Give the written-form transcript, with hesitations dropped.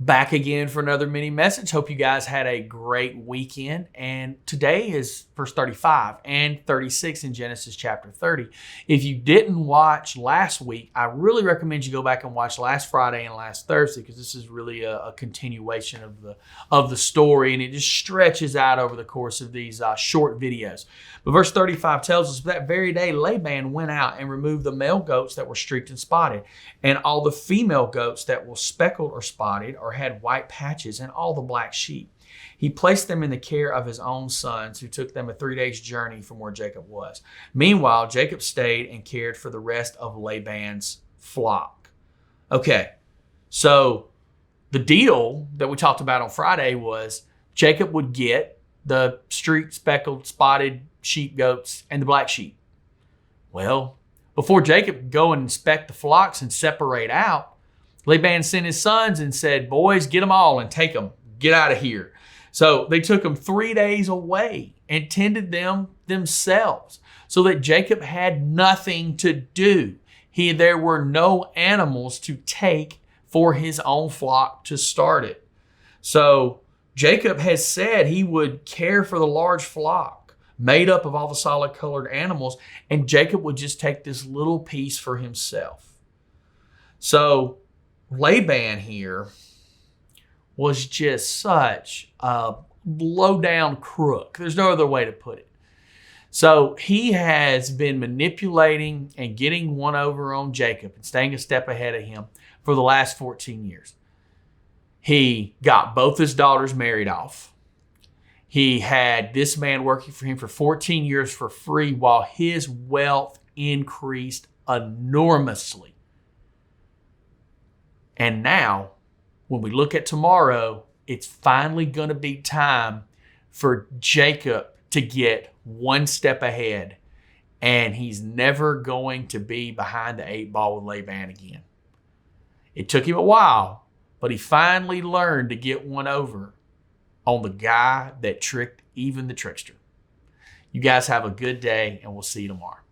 Back again for another mini message. Hope you guys had a great weekend. And today is verse 35 and 36 in Genesis chapter 30. If you didn't watch last week, I really recommend you go back and watch last Friday and last Thursday, because this is really a continuation of the story, and it just stretches out over the course of these short videos. But verse 35 tells us that very day Laban went out and removed the male goats that were streaked and spotted, and all the female goats that were speckled or spotted or had white patches, and all the black sheep. He placed them in the care of his own sons, who took them a 3 days journey from where Jacob was. Meanwhile, Jacob stayed and cared for the rest of Laban's flock. Okay, so the deal that we talked about on Friday was Jacob would get the streaked, speckled, spotted sheep, goats, and the black sheep. Well, before Jacob could go and inspect the flocks and separate out, Laban sent his sons and said, "Boys, get them all and take them. Get out of here." So they took them 3 days away and tended them themselves, so that Jacob had nothing to do. There were no animals to take for his own flock to start it. So Jacob has said he would care for the large flock made up of all the solid colored animals, and Jacob would just take this little piece for himself. So Laban here was just such a low-down crook. There's no other way to put it. So he has been manipulating and getting one over on Jacob and staying a step ahead of him for the last 14 years. He got both his daughters married off. He had this man working for him for 14 years for free, while his wealth increased enormously. And now, when we look at tomorrow, it's finally going to be time for Jacob to get one step ahead, and he's never going to be behind the 8 ball with Laban again. It took him a while, but he finally learned to get one over on the guy that tricked even the trickster. You guys have a good day, and we'll see you tomorrow.